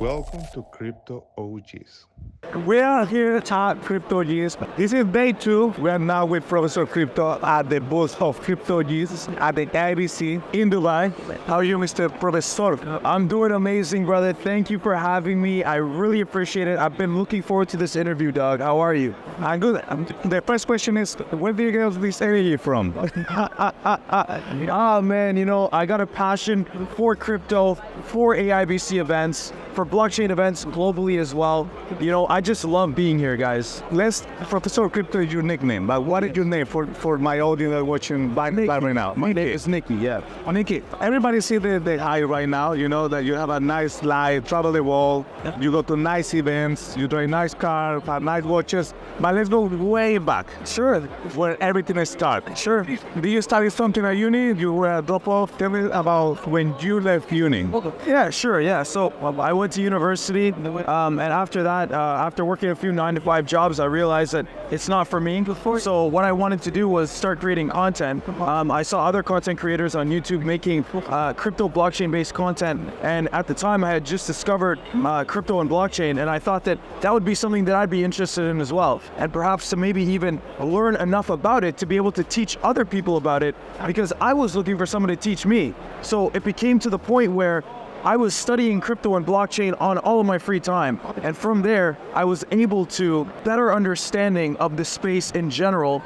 Welcome to Crypto OGs. We are here at Crypto G's. This is day 2. We are now with Professor Crypto at the booth of Crypto G's at the IBC in Dubai. How are you, Mr. Professor? I'm doing amazing, brother. Thank you for having me. I really appreciate it. I've been looking forward to this interview, dog. How are you? I'm good. The first question is, where do you get this energy from? Man, I got a passion for crypto, for AIBC events, for blockchain events globally as well. I just love being here, guys. Professor Crypto is your nickname, but what is your name for my audience that are watching live right now? My name is Nicky, yeah. Nicky, everybody see the high right now, that you have a nice life, travel the world, you go to nice events, you drive nice car, have nice watches, but let's go way back. Sure. Where everything started. Sure. Did you study something at uni? You were a drop-off? Tell me about when you left uni. Yeah, sure, yeah. So I went to university, and after that, after working a few 9-to-5 jobs, I realized that it's not for me. So what I wanted to do was start creating content. I saw other content creators on YouTube making crypto blockchain-based content, and at the time I had just discovered crypto and blockchain, and I thought that would be something that I'd be interested in as well, and perhaps to maybe even learn enough about it to be able to teach other people about it, because I was looking for someone to teach me. So it became to the point where I was studying crypto and blockchain on all of my free time. And from there, I was able to better understanding of the space in general,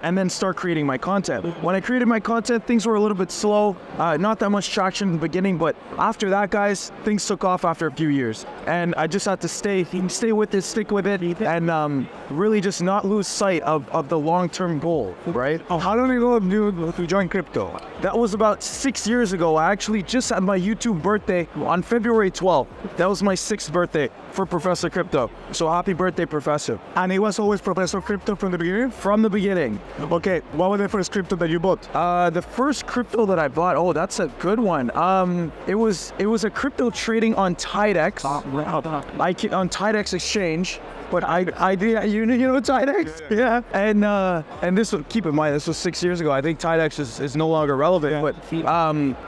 and then start creating my content. When I created my content, things were a little bit slow, not that much traction in the beginning, but after that, guys, things took off after a few years. And I just had to stay with it, stick with it, and really just not lose sight of the long-term goal, right? How long ago did you join crypto? That was about 6 years ago. I actually just had my YouTube birthday on February 12th. That was my 6th birthday for Professor Crypto. So happy birthday, Professor. And it was always Professor Crypto from the beginning? From the beginning. Okay, what was the first crypto that you bought? The first crypto that I bought, that's a good one. It was a crypto trading on Tidex. On Tidex Exchange. But I did, you know Tidex? Yeah. And this was, keep in mind, this was 6 years ago. I think Tidex is no longer relevant, but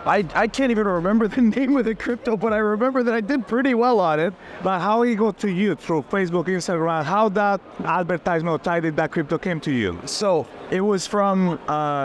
I can't even remember the name of the crypto, but I remember that I did pretty well on it. But how it got to you through Facebook, Instagram? How that advertisement tied that crypto came to you? So it was from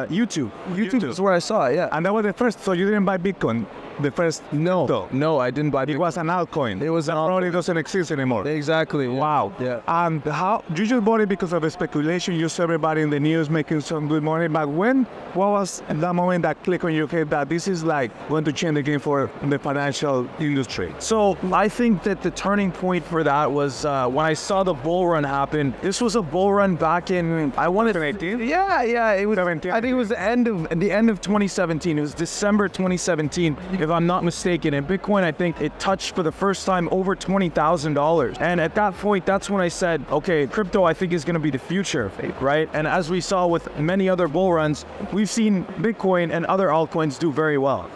YouTube. YouTube is where I saw it, yeah. And that was the first, so you didn't buy Bitcoin? The first? No, I didn't buy Bitcoin. It was an altcoin. It was that probably doesn't exist anymore. Exactly. Yeah. Wow. Yeah. And how you just bought it because of the speculation? You saw everybody in the news making some good money. But what was that moment that clicked on your head that this is like going to change the game for the financial industry? So I think that the turning point for that was when I saw the bull run happen. This was a bull run back in 2018. Yeah. It was. 17. I think it was the end of 2017. It was December 2017. If I'm not mistaken, and Bitcoin, I think it touched for the first time over $20,000. And at that point, that's when I said, okay, crypto I think is going to be the future, right? And as we saw with many other bull runs, we've seen Bitcoin and other altcoins do very well.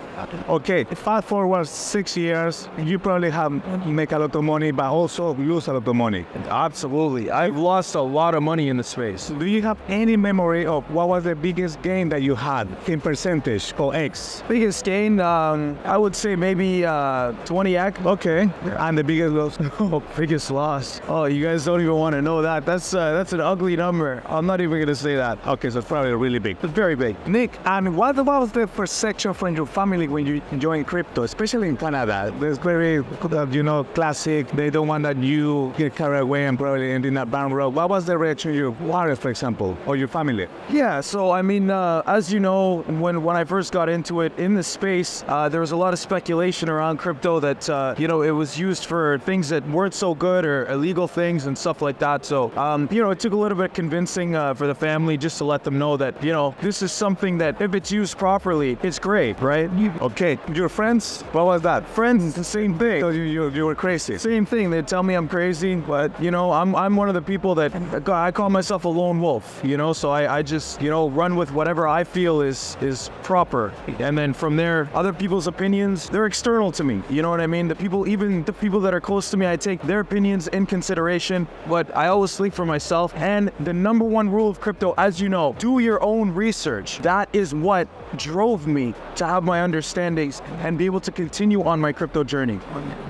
Okay, fast forward 6 years, you probably have make a lot of money, but also lose a lot of money. Absolutely. I've lost a lot of money in the space. Do you have any memory of what was the biggest gain that you had in percentage or X? Biggest gain, I would say maybe 20x. Okay. And the biggest loss? Biggest loss. Oh, you guys don't even want to know that. That's an ugly number. I'm not even going to say that. Okay, so it's probably really big. It's very big. Nick, and what was the perception from your family when you join crypto, especially in Canada? There's very, classic. They don't want that you get carried away and probably end in a bad road. What was the reaction of your parents, for example, or your family? Yeah, so I mean, as you know, when I first got into it in the space, there was a lot of speculation around crypto that, it was used for things that weren't so good or illegal things and stuff like that. So, it took a little bit convincing for the family just to let them know that, this is something that if it's used properly, it's great, right? Okay, your friends, what was that? Friends, the same thing. So you were crazy. Same thing. They tell me I'm crazy, but I'm one of the people that I call myself a lone wolf. So I just run with whatever I feel is proper, and then from there, other people's opinions, they're external to me. You know what I mean? Even the people that are close to me, I take their opinions in consideration, but I always think for myself. And the number one rule of crypto, as you know, do your own research. That is what drove me to have my understanding understandings and be able to continue on my crypto journey.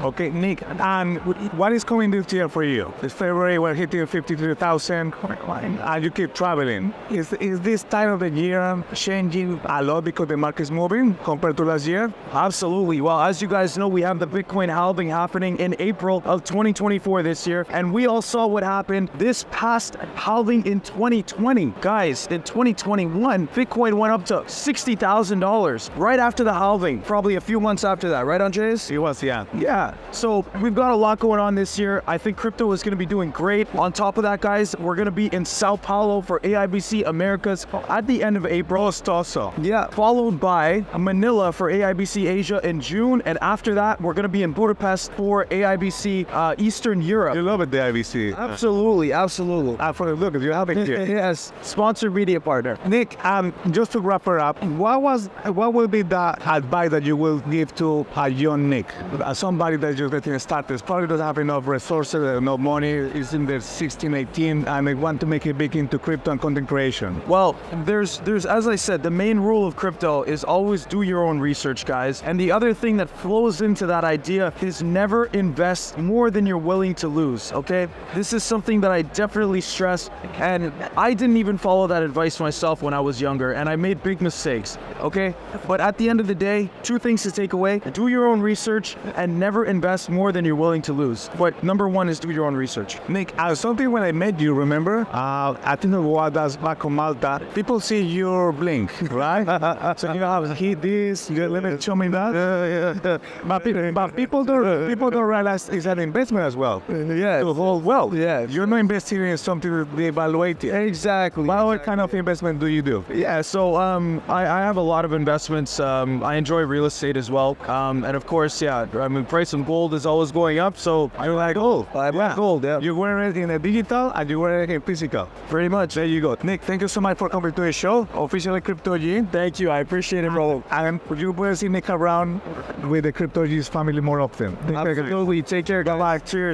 Okay, Nick, and what is coming this year for you? This February we're hitting 53,000 and you keep traveling. Is this time of the year changing a lot because the market is moving compared to last year? Absolutely. Well, as you guys know, we have the Bitcoin halving happening in April of 2024 this year. And we all saw what happened this past halving in 2020. Guys, in 2021, Bitcoin went up to $60,000 right after the halving, probably a few months after that, right, Andres? It was, yeah. Yeah, so we've got a lot going on this year. I think crypto is going to be doing great. On top of that, guys, we're going to be in Sao Paulo for AIBC Americas at the end of April. Also. Yeah, followed by Manila for AIBC Asia in June. And after that, we're going to be in Budapest for AIBC Eastern Europe. You love it, the IBC. Absolutely, absolutely. For look, you have it here. Yes, sponsored media partner. Nick, just to wrap her up, what will be the advice that you will give to a young Nick, somebody that just getting started, probably doesn't have enough resources, enough money, is in their 16, 18, and they want to make it big into crypto and content creation? Well, there's as I said, the main rule of crypto is always do your own research, guys. And the other thing that flows into that idea is never invest more than you're willing to lose, okay? This is something that I definitely stress, and I didn't even follow that advice myself when I was younger, and I made big mistakes, okay? But at the end of the day, two things to take away: do your own research and never invest more than you're willing to lose. But number one is do your own research. Nick, something when I met you, remember? I think it was back on Malta. People see your blink, right? So you have hit this, let me show me that. But people don't realize it's an investment as well. Yeah. To hold wealth. Yeah. You're not investing in something to be evaluated. Exactly. What kind of investment do you do? Yeah, so I have a lot of investments. I enjoy real estate as well. And of course, yeah, I mean, price of gold is always going up, so I like gold. I like gold, yeah. You wear it in a digital and you wear it in physical. Pretty much. There you go. Nick, thank you so much for coming to the show. Officially Crypto G. Thank you, I appreciate it, bro. And you will see Nick around with the Crypto G's family more often. Absolutely. Take care, guys. Cheers.